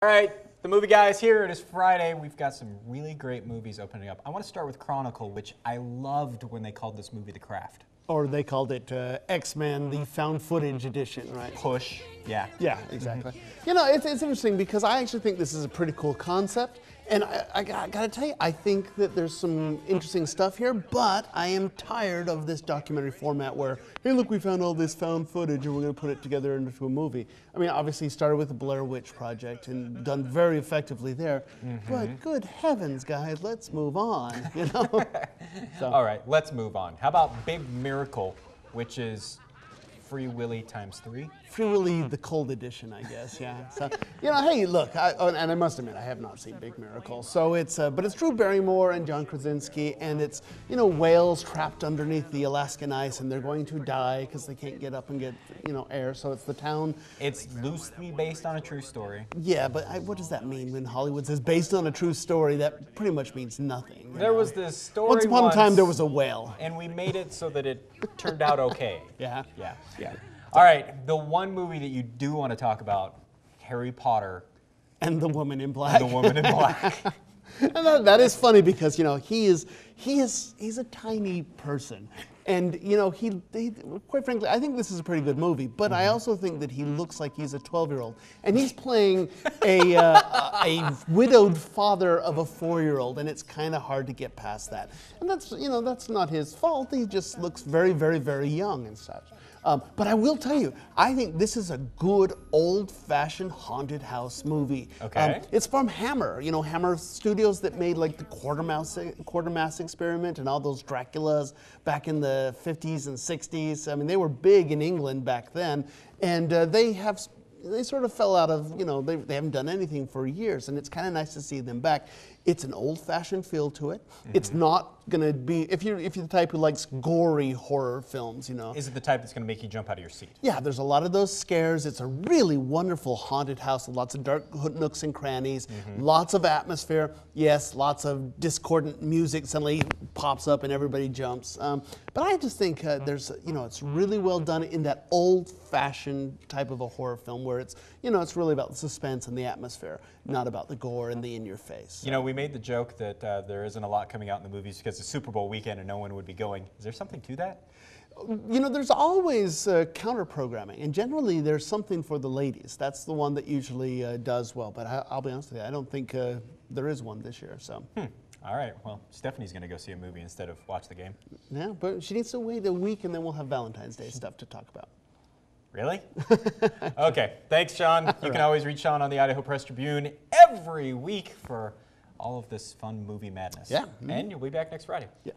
All right, the movie guys here. It is Friday. We've got some really great movies opening up. I want to start with Chronicle, which I loved when they called this movie The Craft. Or they called it X-Men, the found footage edition, right? Push. Yeah. Yeah, exactly. You know, it's interesting because I actually think this is a pretty cool concept. And I gotta tell you, I think that there's some interesting stuff here, but I am tired of this documentary format where, hey, look, we found all this found footage and we're gonna put it together into a movie. I mean, obviously, started with the Blair Witch Project and done very effectively there. But good heavens, guys, let's move on, you know? So. All right, let's move on. How about Big Miracle, which is Free Willy ×3? Free Willy, the cold edition, I guess, yeah. So, you know, hey, look, and I must admit, I have not seen Big Miracle. So it's, but it's Drew Barrymore and John Krasinski, and it's, you know, whales trapped underneath the Alaskan ice, and they're going to die because they can't get up and get, you know, air. So it's the town. It's loosely based on a true story. Yeah, but what does that mean when Hollywood says based on a true story? That pretty much means nothing. There was this story Once upon a time, there was a whale. And we made it so that it turned out okay. Yeah. Yeah. Yeah. All right, the one movie that you do want to talk about, Harry Potter. And the Woman in Black. And the Woman in Black. And that is funny because, you know, he's a tiny person. And, you know, he quite frankly, I think this is a pretty good movie, but I also think that he looks like he's a 12-year-old. And he's playing a widowed father of a 4-year-old, and it's kind of hard to get past that. And that's, you know, that's not his fault. He just looks very, very, very young and such. But I will tell you, I think this is a good old-fashioned haunted house movie. Okay. It's from Hammer, you know, Hammer Studios that made like the Quatermass Experiment and all those Draculas back in the 50s and 60s. I mean, they were big in England back then, and they sort of fell out of, you know, they haven't done anything for years, and it's kind of nice to see them back. It's an old-fashioned feel to it. It's not gonna be, if you're the type who likes gory horror films, you know. Is it the type that's gonna make you jump out of your seat? Yeah, there's a lot of those scares. It's a really wonderful haunted house with lots of dark nooks and crannies, lots of atmosphere. Yes, lots of discordant music suddenly pops up and everybody jumps. But I just think there's, you know, it's really well done in that old-fashioned type of a horror film where it's, you know, it's really about the suspense and the atmosphere, not about the gore and the in-your-face. You know, we made the joke that there isn't a lot coming out in the movies because it's Super Bowl weekend and no one would be going. Is there something to that? You know, there's always counter-programming, and generally there's something for the ladies. That's the one that usually does well, but I'll be honest with you, I don't think there is one this year, so. All right, well, Stephanie's gonna go see a movie instead of watch the game. Yeah, but she needs to wait a week and then we'll have Valentine's Day stuff to talk about. Really? Okay, thanks, Sean. You can always reach Sean on the Idaho Press Tribune every week for all of this fun movie madness. Yeah. And you'll be back next Friday. Yeah.